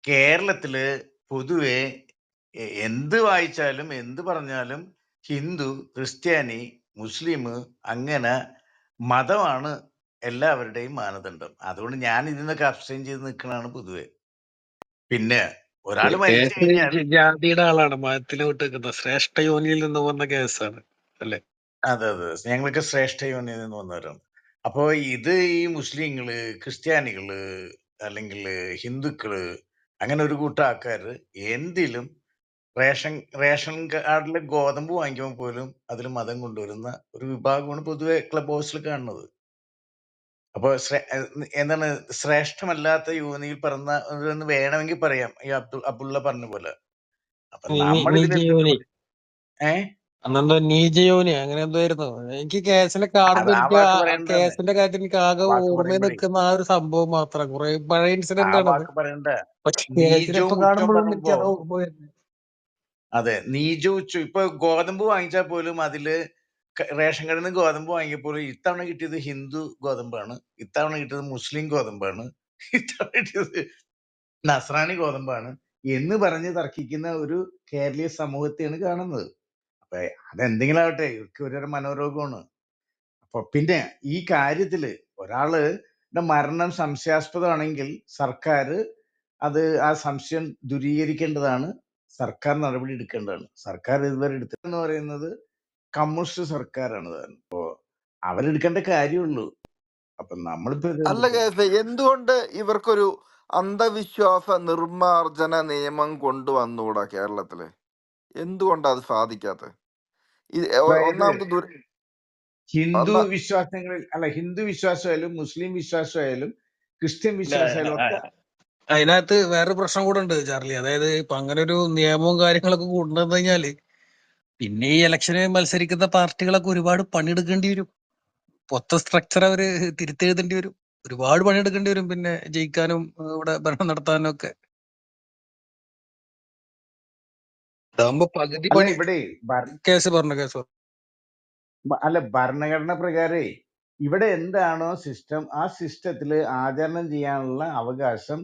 കേരളത്തില് പൊതുവെ എന്ത് വായിച്ചാലും എന്ത് പറഞ്ഞാലും ഹിന്ദു, ക്രിസ്ത്യാനി, മുസ്ലിം അങ്ങനെ മതമാണ് എല്ലാവരുടെയും മാനദണ്ഡം. അതുകൊണ്ട് ഞാൻ ഇതിന്നൊക്കെ അബ്സ്റ്റൈൻ ചെയ്ത് നിൽക്കണതാണ് പൊതുവെ. പിന്നെ ഒരാള് മരിച്ചു കേസ് കഴിഞ്ഞാൽ ജാതിയുടെ ആളാണ്, മതത്തിനെ വിട്ട് നിൽക്കുന്നത്. ശ്രേഷ്ഠ യോനിയിൽ നിന്ന് വന്ന കേസാണ് അല്ലെ? അതെ ഞങ്ങളൊക്കെ ശ്രേഷ്ഠ യോനിയിൽ നിന്ന് വന്നവരാണ്. അപ്പോ ഇത് ഈ മുസ്ലിങ്ങള്, ക്രിസ്ത്യാനികള്, അല്ലെങ്കിൽ ഹിന്ദുക്കള്, അങ്ങനെ ഒരു കൂട്ടം ആൾക്കാര് എന്തിലും റേഷൻ കാർഡില് ഗോതമ്പ് വാങ്ങിക്കുമ്പോൾ പോലും അതിൽ മതം കൊണ്ടുവരുന്ന ഒരു വിഭാഗമാണ് പൊതുവെ ക്ലബ് ഹൗസിൽ കാണുന്നത്. അപ്പൊ എന്താണ് ശ്രേഷ്ഠമല്ലാത്ത യോനിയിൽ പറഞ്ഞ എന്ന് വേണമെങ്കിൽ പറയാം, ഈ അബ്ദുള്ള പറഞ്ഞ പോലെ. അപ്പൊ നമ്മൾ നീജയോനി, അന്നെന്തോ നീജയോനി അങ്ങനെ എന്തോ ആയിരുന്നു. എനിക്ക് കേസിലെ കാണുമ്പോ ആ എനിക്ക് വാക്ക് ആ പറയണ്ടെന്ന്, കേസിന്റെ കാര്യത്തിൽ എനിക്ക് ആകെ വാക്ക് ഓർമ്മയിൽ പറയുമ്പോഴേ നിൽക്കുന്ന ആ ഒരു സംഭവം മാത്രം. കുറെ പഴയ ആ ഇൻസിഡന്റ് ആണത്. വാക്ക് പറയണ്ട. പക്ഷെ നീചവും കേസിലിപ്പൊ ഉച്ചവും കാണുമ്പോഴും എനിക്ക് പറയുമ്പോ അത് ഓർമ്മ വരുന്നത്. അതെ, നീചവും ഉച്ച. ഇപ്പൊ ഗോതമ്പ് വാങ്ങിച്ചാൽ പോലും അതില് റേഷൻ കടയിൽ നിന്ന് ഗോതമ്പ് വാങ്ങിയപ്പോൾ ഇത്തവണ കിട്ടിയത് ഹിന്ദു ഗോതമ്പാണ്, ഇത്തവണ കിട്ടിയത് മുസ്ലിം ഗോതമ്പാണ്, ഇത്തവണ കിട്ടിയത് നസ്രാണി ഗോതമ്പാണ് എന്ന് പറഞ്ഞ് തർക്കിക്കുന്ന ഒരു കേരളീയ സമൂഹത്തെയാണ് കാണുന്നത്. അപ്പൊ അതെന്തെങ്കിലും ആവട്ടെ, ഇവർക്ക് ഒരു മനോരോഗമാണ്. അപ്പൊ പിന്നെ ഈ കാര്യത്തില് ഒരാളുടെ മരണം സംശയാസ്പദമാണെങ്കിൽ സർക്കാർ ആ സംശയം ദൂരീകരിക്കേണ്ടതാണ്, സർക്കാർ നടപടി എടുക്കേണ്ടതാണ്. സർക്കാർ ഇതുവരെ എടുത്തതെന്ന് പറയുന്നത് കമ്മ്യൂണിസ്റ്റ് സർക്കാരാണ് താനും. അപ്പോ അവരെടുക്കേണ്ട കാര്യമുള്ളൂ. അപ്പൊ നമ്മളിപ്പോ അല്ല കേസ്, എന്തുകൊണ്ട് ഇവർക്കൊരു അന്ധവിശ്വാസ നിർമാർജന നിയമം കൊണ്ടുവന്നുകൂടാ കേരളത്തില്? എന്തുകൊണ്ടാ അത് സാധിക്കാത്ത? അതായത് ഒന്നാമത്തെ ഹിന്ദു വിശ്വാസങ്ങളിൽ അല്ല, ഹിന്ദു വിശ്വാസമായാലും മുസ്ലിം വിശ്വാസമായാലും ക്രിസ്ത്യൻ വിശ്വാസമായാലും ഒക്കെ അതിനകത്ത് വേറൊരു പ്രശ്നം കൂടെ ഉണ്ട് ചാർലി. അതായത് ഇപ്പൊ അങ്ങനെ ഒരു നിയമവും കാര്യങ്ങളൊക്കെ കൊണ്ടുവന്നു കഴിഞ്ഞാല് പിന്നെ ഈ ഇലക്ഷന് മത്സരിക്കുന്ന പാർട്ടികളൊക്കെ ഒരുപാട് പണിയെടുക്കേണ്ടി വരും. മൊത്തം സ്ട്രക്ചർ അവര് തിരുത്തെഴുതേണ്ടി വരും. ഒരുപാട് പണിയെടുക്കേണ്ടി വരും പിന്നെ ജയിക്കാനും ഇവിടെ ഭരണം നടത്താനും ഒക്കെ. ഇതാകുമ്പോ പകുതി അല്ല പണി. ഇവിടെ കേസ് പറഞ്ഞു. അല്ല, ഭരണഘടന പ്രകാരേ ഇവിടെ എന്താണോ സിസ്റ്റം, ആ സിസ്റ്റത്തിൽ ആചരണം ചെയ്യാനുള്ള അവകാശം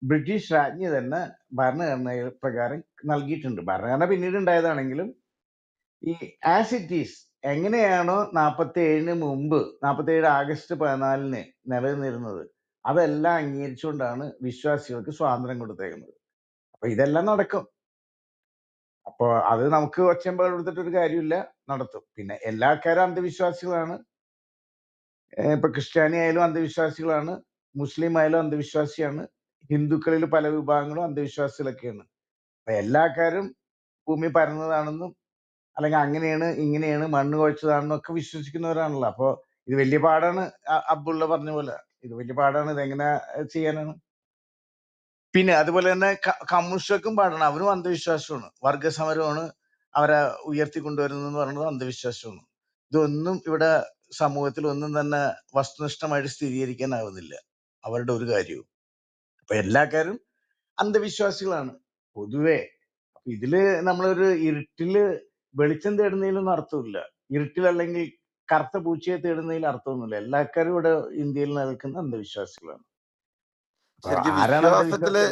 ബ്രിട്ടീഷ് രാജ്ഞി തന്നെ ഭരണഘടന പ്രകാരം നൽകിയിട്ടുണ്ട്. ഭരണഘടന പിന്നീട് ഉണ്ടായതാണെങ്കിലും ഈ ആസ് ഇറ്റ് ഈസ് എങ്ങനെയാണോ 47 മുമ്പ് 47 ആഗസ്റ്റ് 14 നിലനിന്നിരുന്നത് അതെല്ലാം അംഗീകരിച്ചുകൊണ്ടാണ് വിശ്വാസികൾക്ക് സ്വാതന്ത്ര്യം കൊടുത്തേക്കുന്നത്. അപ്പൊ ഇതെല്ലാം നടക്കും. അപ്പൊ അത് നമുക്ക് ഒച്ചമ്പാട് കൊടുത്തിട്ടൊരു കാര്യമില്ല, നടത്തും. പിന്നെ എല്ലാ ആൾക്കാരും അന്ധവിശ്വാസികളാണ്. ഇപ്പൊ ക്രിസ്ത്യാനി ആയാലും അന്ധവിശ്വാസികളാണ്, മുസ്ലിം ആയാലും അന്ധവിശ്വാസിയാണ്, ഹിന്ദുക്കളിൽ പല വിഭാഗങ്ങളും അന്ധവിശ്വാസികളൊക്കെയാണ്. അപ്പൊ എല്ലാ ആൾക്കാരും ഭൂമി പരന്നതാണെന്നും അല്ലെങ്കിൽ അങ്ങനെയാണ് ഇങ്ങനെയാണ് മണ്ണ് കുഴച്ചതാണെന്നും ഒക്കെ വിശ്വസിക്കുന്നവരാണല്ലോ. അപ്പൊ ഇത് വലിയ പാടാണ്. അബ്ദുള്ള പറഞ്ഞ പോലെ ഇത് വലിയ പാടാണ്. ഇതെങ്ങനെ ചെയ്യാനാണ്? പിന്നെ അതുപോലെ തന്നെ കമ്മ്യൂണിസ്റ്റുകൾക്കും പാടാണ്. അവരും അന്ധവിശ്വാസമാണ്, വർഗസമരമാണ് അവരെ ഉയർത്തിക്കൊണ്ടുവരുന്നതെന്ന് പറയുന്നത് അന്ധവിശ്വാസമാണ്. ഇതൊന്നും ഇവിടെ സമൂഹത്തിൽ ഒന്നും തന്നെ വസ്തുനിഷ്ഠമായിട്ട് സ്ഥിരീകരിക്കാനാവുന്നില്ല അവരുടെ ഒരു കാര്യവും. അപ്പൊ എല്ലാ കാര്യം അന്ധവിശ്വാസികളാണ് പൊതുവെ. അപ്പൊ ഇതില് നമ്മളൊരു ഇരുട്ടില് വെളിച്ചം തേടുന്നതിലൊന്നും അർത്ഥമില്ല, ഇരുട്ടിൽ അല്ലെങ്കിൽ കറുത്ത പൂച്ചയെ തേടുന്നതിൽ അർത്ഥമൊന്നുമില്ല. എല്ലാക്കാരും ഇവിടെ ഇന്ത്യയിൽ നിൽക്കുന്ന അന്ധവിശ്വാസികളാണ്. അപ്പൊ ശരിക്കും ആരാണ് വിശ്വാസത്തില്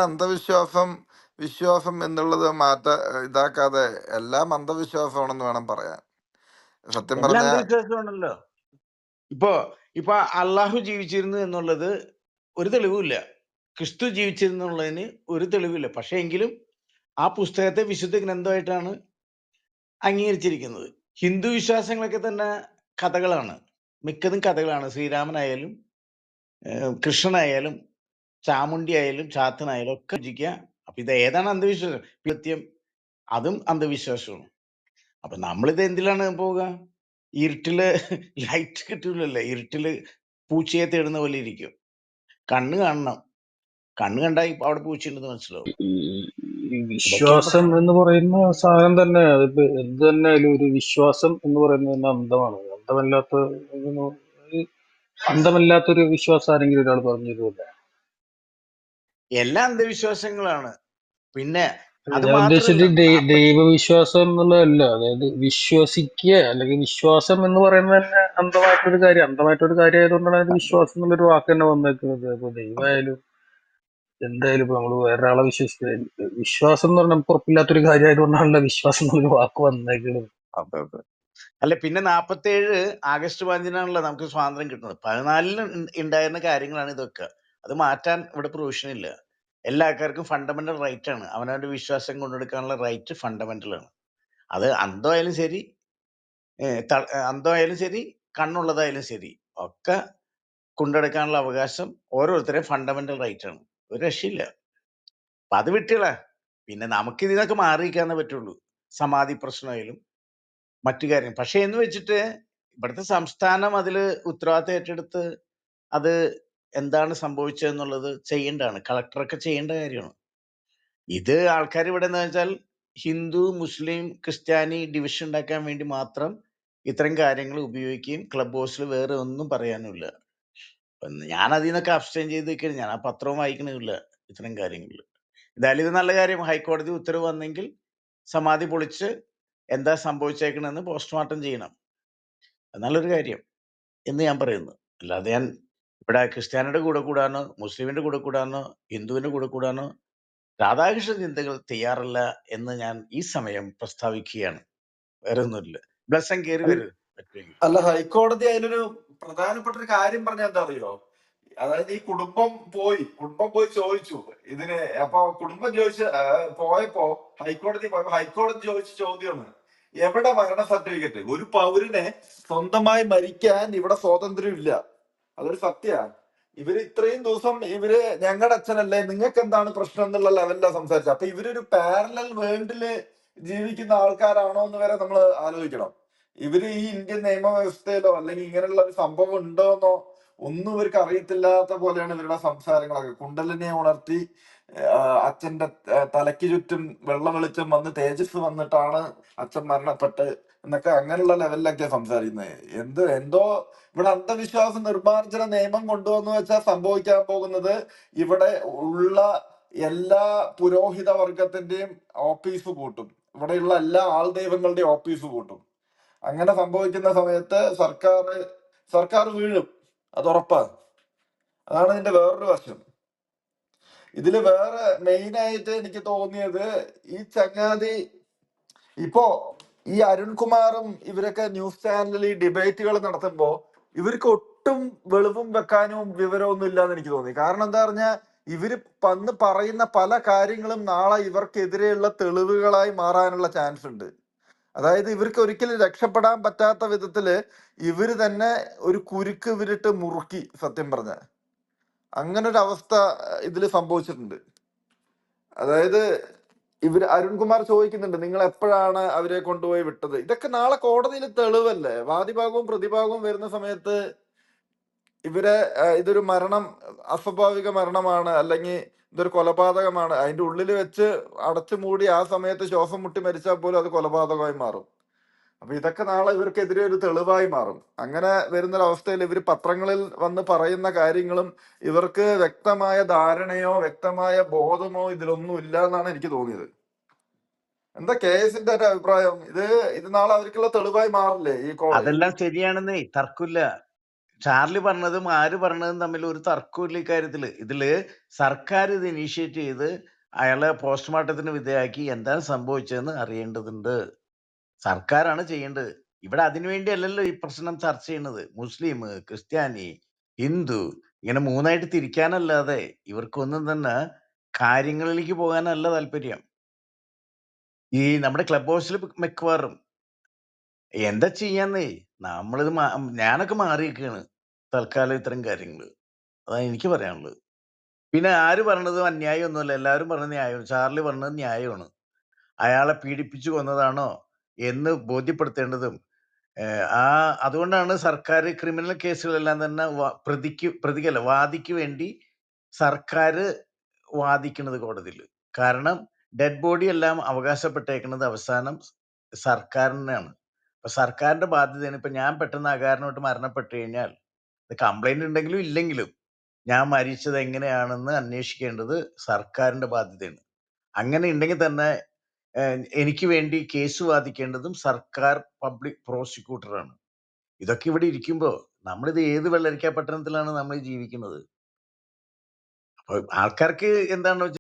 അന്ധവിശ്വാസം അല്ലാത്തത്? വിശ്വാസം എന്നുള്ളത് ഇതാക്കാതെ എല്ലാം അന്ധവിശ്വാസമാണെന്ന് വേണം പറയാൻ. സത്യം എല്ലാ പറഞ്ഞ അന്ധവിശ്വാസമാണല്ലോ. ഇപ്പൊ അള്ളാഹു ജീവിച്ചിരുന്നു എന്നുള്ളത് ഒരു തെളിവുമില്ല, ക്രിസ്തു ജീവിച്ചിരുന്നുള്ളതിന് ഒരു തെളിവില്ല. പക്ഷെ എങ്കിലും ആ പുസ്തകത്തെ വിശുദ്ധ ഗ്രന്ഥമായിട്ടാണ് അംഗീകരിച്ചിരിക്കുന്നത്. ഹിന്ദു വിശ്വാസങ്ങളൊക്കെ തന്നെ കഥകളാണ്, മിക്കതും കഥകളാണ്. ശ്രീരാമനായാലും കൃഷ്ണനായാലും ചാമുണ്ടി ആയാലും ചാത്തനായാലും ഒക്കെ പൂജിക്കുക. അപ്പൊ ഇത് ഏതാണ് അന്ധവിശ്വാസം? കൃത്യം അതും അന്ധവിശ്വാസമാണ്. അപ്പൊ നമ്മളിത് എന്തിലാണ് പോവുക? ഇരുട്ടില് ലൈറ്റ് കിട്ടൂലല്ലേ, ഇരുട്ടില് പൂച്ചയെ തേടുന്ന പോലെ ഇരിക്കും. കണ്ണ് കാണണം, കണ്ണ് കണ്ടാൽ അവിടെ പൂച്ചയുണ്ടെന്ന് മനസ്സിലാവും. ഈ ഇതൊക്കെയാണ് വിശ്വാസം പ്രശ്നം. എന്ന് പറയുന്ന സാധനം തന്നെ, അതിപ്പോ എന്ത് തന്നെ ആയാലും ഒരു വിശ്വാസം എന്ന് പറയുന്നത് തന്നെ അന്ധമാണ്. അന്ധമല്ലാത്തൊരു വിശ്വാസം ആരെങ്കിലും ഒരാൾ പറഞ്ഞു തരുമല്ല. എല്ലാ അന്ധവിശ്വാസങ്ങളാണ്. പിന്നെ അത് ഞാൻ മാത്രല്ല, ഉദ്ദേശിച്ചത് ദൈവവിശ്വാസം എന്നുള്ളതല്ല. അതായത് വിശ്വസിക്കുക അല്ലെങ്കിൽ വിശ്വാസം എന്ന് പറയുന്നത് തന്നെ അന്ധമായിട്ടൊരു കാര്യം ആയതുകൊണ്ടാണ് അത് വിശ്വാസം എന്നുള്ളൊരു വാക്ക് തന്നെ വന്നേക്കുന്നത്. അപ്പൊ ദൈവമായാലും എന്തായാലും ഇപ്പൊ നമ്മള് വേറൊരാളെ വിശ്വാസം എന്ന് പറഞ്ഞാൽ നമുക്ക് ഉറപ്പില്ലാത്തൊരു കാര്യമായതുകൊണ്ടാണല്ലോ വിശ്വാസം എന്നൊരു വാക്ക് വന്നേക്കുന്നത്. അതെ അതെ. അല്ല, പിന്നെ 47 ആഗസ്റ്റ് 15-നാണല്ലോ നമുക്ക് സ്വാതന്ത്ര്യം കിട്ടുന്നത്. 14 ഉണ്ടായിരുന്ന കാര്യങ്ങളാണ് ഇതൊക്കെ. അത് മാറ്റാൻ ഇവിടെ പ്രൊവിഷൻ ഇല്ല. എല്ലാ ആൾക്കാർക്കും ഫണ്ടമെന്റൽ റൈറ്റ് ആണ്. അവനവന്റെ വിശ്വാസം കൊണ്ടെടുക്കാനുള്ള റൈറ്റ് ഫണ്ടമെന്റൽ ആണ്. അത് അന്ധമായാലും ശരി, അന്ധമായാലും ശരി, കണ്ണുള്ളതായാലും ശരി, ഒക്കെ കൊണ്ടെടുക്കാനുള്ള അവകാശം ഓരോരുത്തരെയും ഫണ്ടമെന്റൽ റൈറ്റ് ആണ്. ഒരു രക്ഷയില്ല. അപ്പൊ അത് വിട്ടുകളാ. പിന്നെ നമുക്ക് ഇതിനൊക്കെ മാറിയിരിക്കാന്നേ പറ്റുള്ളൂ. സമാധി പ്രശ്നമായാലും മറ്റു കാര്യം. പക്ഷെ എന്ന് വെച്ചിട്ട് ഇവിടുത്തെ സംസ്ഥാനം അതില് ഉത്തരവാദിത്തം ഏറ്റെടുത്ത് അത് എന്താണ് സംഭവിച്ചതെന്നുള്ളത് ചെയ്യേണ്ടതാണ്. കളക്ടറൊക്കെ ചെയ്യേണ്ട കാര്യമാണ്. ഇത് ആൾക്കാർ ഇവിടെ എന്താ വെച്ചാൽ ഹിന്ദു, മുസ്ലിം, ക്രിസ്ത്യാനി ഡിവിഷൻ ഉണ്ടാക്കാൻ വേണ്ടി മാത്രം ഇത്തരം കാര്യങ്ങൾ ഉപയോഗിക്കുകയും ക്ലബ് ഹൗസിൽ വേറെ ഒന്നും പറയാനുമില്ല. ഞാൻ അതിൽ നിന്നൊക്കെ അബ്സ്റ്റൈൻ ചെയ്ത് നിൽക്കുകയാണ്. ഞാൻ ആ പത്രവും വായിക്കണില്ല ഇത്തരം കാര്യങ്ങളിൽ. എന്തായാലും ഇത് നല്ല കാര്യം. ഹൈക്കോടതി ഉത്തരവ് വന്നെങ്കിൽ സമാധി പൊളിച്ച് എന്താ സംഭവിച്ചേക്കണെന്ന് പോസ്റ്റ്മോർട്ടം ചെയ്യണം. അത് നല്ലൊരു കാര്യം എന്ന് ഞാൻ പറയുന്നു. അല്ലാതെ ഞാൻ ഇവിടെ ക്രിസ്ത്യാനിയുടെ കൂടെ കൂടാനോ, മുസ്ലിമിന്റെ കൂടെ കൂടാനോ, ഹിന്ദുവിന്റെ കൂടെ കൂടാനോ രാധാകൃഷ്ണ ചിന്തകൾ തയ്യാറല്ല എന്ന് ഞാൻ ഈ സമയം പ്രസ്താവിക്കുകയാണ്. വേറെ ഒന്നുമില്ല. ബ്ലസ്സം കയറി അല്ല വരും പറ്റുമെങ്കിൽ. അല്ല, ഹൈക്കോടതി അതിലൊരു പ്രധാനപ്പെട്ട ഒരു കാര്യം പറഞ്ഞാൽ എന്താ അറിയോ? അതായത് ഈ കുടുംബം പോയി ചോദിച്ചു ഇതിന്. അപ്പൊ കുടുംബം പോയപ്പോ ഹൈക്കോടതി ചോദിച്ച ചോദ്യമാണ്, എവിടെ മരണ സർട്ടിഫിക്കറ്റ്? ഒരു പൗരനെ സ്വന്തമായി മരിക്കാൻ ഇവിടെ സ്വാതന്ത്ര്യം ഇല്ല. അതൊരു സത്യമാണ്. ഇവര് ഇത്രയും ദിവസം ഞങ്ങളുടെ അച്ഛനല്ലേ, നിങ്ങൾക്ക് എന്താണ് പ്രശ്നം എന്നുള്ള ലെവലിലാണ് സംസാരിച്ചത്. അപ്പൊ ഇവരൊരു പാരലൽ വേൾഡില് ജീവിക്കുന്ന ആൾക്കാരാണോ എന്ന് വരെ നമ്മൾ ആലോചിക്കണം. ഇവര് ഈ ഇന്ത്യൻ നിയമവ്യവസ്ഥയിലോ അല്ലെങ്കിൽ ഇങ്ങനെയുള്ള ഒരു സംഭവം ഉണ്ടോന്നോ ഒന്നും ഇവർക്ക് അറിയത്തില്ലാത്ത പോലെയാണ് ഇവരുടെ സംസാരങ്ങളൊക്കെ. കുണ്ടലിനെ ഉണർത്തി അച്ഛന്റെ തലയ്ക്ക് ചുറ്റും വെള്ള വെളിച്ചം വന്ന് തേജസ് വന്നിട്ടാണ് അച്ഛൻ മരണപ്പെട്ട് എന്നൊക്കെ അങ്ങനെയുള്ള ലെവലിലൊക്കെ സംസാരിക്കുന്നത്. എന്തോ ഇവിടെ അന്ധവിശ്വാസ നിർമ്മാർജ്ജന നിയമം കൊണ്ടുവന്നു വെച്ചാൽ സംഭവിക്കാൻ പോകുന്നത്, ഇവിടെ ഉള്ള എല്ലാ പുരോഹിത വർഗത്തിന്റെയും ഓഫീസ് പൂട്ടും. ഇവിടെയുള്ള എല്ലാ ആൾ ദൈവങ്ങളുടെയും ഓഫീസ് പൂട്ടും. അങ്ങനെ സംഭവിക്കുന്ന സമയത്ത് സർക്കാർ വീഴും, അത് ഉറപ്പാണ്. അതാണ് ഇതിന്റെ വേറൊരു വശം. ഇതില് വേറെ മെയിൻ ആയിട്ട് എനിക്ക് തോന്നിയത്, ഈ ചങ്ങാതി ഇപ്പോ ഈ അരുൺകുമാറും ഇവരൊക്കെ ന്യൂസ് ചാനലിൽ ഈ ഡിബേറ്റുകൾ നടത്തുമ്പോ ഇവർക്ക് ഒട്ടും വെളിവും വെക്കാനും വിവരമൊന്നും ഇല്ലാന്ന് എനിക്ക് തോന്നി. കാരണം എന്താ പറഞ്ഞാൽ ഇവര് വന്ന് പറയുന്ന പല കാര്യങ്ങളും നാളെ ഇവർക്കെതിരെയുള്ള തെളിവുകളായി മാറാനുള്ള ചാൻസ് ഉണ്ട്. അതായത് ഇവർക്ക് ഒരിക്കലും രക്ഷപ്പെടാൻ പറ്റാത്ത വിധത്തില് ഇവര് തന്നെ ഒരു കുരുക്ക് ഇവരിട്ട് മുറുക്കി. സത്യം പറഞ്ഞ അങ്ങനെ ഒരു അവസ്ഥ ഇതിൽ സംഭവിച്ചിട്ടുണ്ട്. അതായത് അരുൺകുമാർ ചോദിക്കുന്നുണ്ട്, നിങ്ങൾ എപ്പോഴാണ് അവരെ കൊണ്ടുപോയി വിട്ടത്? ഇതൊക്കെ നാളെ കോടതിയിൽ തെളിവല്ലേ? വാദിഭാഗവും പ്രതിഭാഗവും വരുന്ന സമയത്ത് ഇതൊരു മരണം, അസ്വാഭാവിക മരണമാണ്, അല്ലെങ്കിൽ ഇതൊരു കൊലപാതകമാണ്, അതിന്റെ ഉള്ളിൽ വെച്ച് അടച്ചു മൂടി ആ സമയത്ത് ശ്വാസം മുട്ടി മരിച്ചാൽ പോലും അത് കൊലപാതകമായി മാറും. അപ്പൊ ഇതൊക്കെ നാളെ ഇവർക്കെതിരെ ഒരു തെളിവായി മാറും. അങ്ങനെ വരുന്നൊരവസ്ഥയിൽ ഇവർ പത്രങ്ങളിൽ വന്ന് പറയുന്ന കാര്യങ്ങളും ഇവർക്ക് വ്യക്തമായ ധാരണയോ വ്യക്തമായ ബോധമോ ഇതിലൊന്നും ഇല്ല എന്നാണ് എനിക്ക് തോന്നിയത്. എന്താ കേസിന്റെ ഒരു അഭിപ്രായം? ഇത് നാളെ അവർക്കുള്ള തെളിവായി മാറില്ലേ ഈ അതെല്ലാം ശരിയാണെന്നേ, തർക്കമില്ല. ചാർലി പറഞ്ഞതും ആര് പറഞ്ഞതും തമ്മിൽ ഒരു തർക്കമില്ല ഇക്കാര്യത്തില്. ഇതില് സർക്കാർ ഇത് ഇനീഷ്യേറ്റ് ചെയ്ത് അയാളെ പോസ്റ്റ്മോർട്ടത്തിന് വിധേയമാക്കി എന്താണ് സംഭവിച്ചതെന്ന് അറിയേണ്ടതുണ്ട്. സർക്കാരാണ് ചെയ്യേണ്ടത്. ഇവിടെ അതിനുവേണ്ടി അല്ലല്ലോ ഈ പ്രശ്നം ചർച്ച ചെയ്യുന്നത്. മുസ്ലിം, ക്രിസ്ത്യാനി, ഹിന്ദു ഇങ്ങനെ മൂന്നായിട്ട് തിരിക്കാനല്ലാതെ ഇവർക്കൊന്നും തന്നെ കാര്യങ്ങളിലേക്ക് പോകാനല്ല താല്പര്യം. ഈ നമ്മുടെ ക്ലബ് ഹൗസിൽ മിക്കവാറും എന്താ ചെയ്യാന്നേ, നമ്മളിത് ഞാനൊക്കെ മാറിയിരിക്കുകയാണ് തൽക്കാലം ഇത്തരം കാര്യങ്ങൾ. അതാണ് എനിക്ക് പറയാനുള്ളത്. പിന്നെ ആര് പറഞ്ഞത് അന്യായമൊന്നുമല്ല, എല്ലാവരും പറഞ്ഞത് ന്യായമാണ്. ചാർലി പറഞ്ഞത് ന്യായമാണ്. അയാളെ പീഡിപ്പിച്ചു കൊന്നതാണോ എന്ന് ബോധ്യപ്പെടുത്തേണ്ടതും അതുകൊണ്ടാണ് സർക്കാർ ക്രിമിനൽ കേസുകളെല്ലാം തന്നെ പ്രതിക്കല്ല വാദിക്ക് വേണ്ടി സർക്കാർ വാദിക്കുന്നത് കോടതിയിൽ. കാരണം ഡെഡ് ബോഡി എല്ലാം അവകാശപ്പെട്ടേക്കുന്നത് അവസാനം സർക്കാരിനാണ്. അപ്പൊ സർക്കാരിന്റെ ബാധ്യതയാണ്. ഇപ്പൊ ഞാൻ പെട്ടെന്ന് അകാരണമായിട്ട് മരണപ്പെട്ടു കഴിഞ്ഞാൽ കംപ്ലൈന്റ് ഉണ്ടെങ്കിലും ഇല്ലെങ്കിലും ഞാൻ മരിച്ചത് എങ്ങനെയാണെന്ന് അന്വേഷിക്കേണ്ടത് സർക്കാരിന്റെ ബാധ്യതയാണ്. അങ്ങനെ ഉണ്ടെങ്കിൽ തന്നെ എനിക്ക് വേണ്ടി കേസ് വാദിക്കേണ്ടതും സർക്കാർ പബ്ലിക് പ്രോസിക്യൂട്ടറാണ്. ഇതൊക്കെ ഇവിടെ ഇരിക്കുമ്പോ നമ്മളിത് ഏത് വെള്ളരിക്ക പട്ടണത്തിലാണ് നമ്മൾ ജീവിക്കുന്നത്? അപ്പൊ ആൾക്കാർക്ക് എന്താണെന്ന്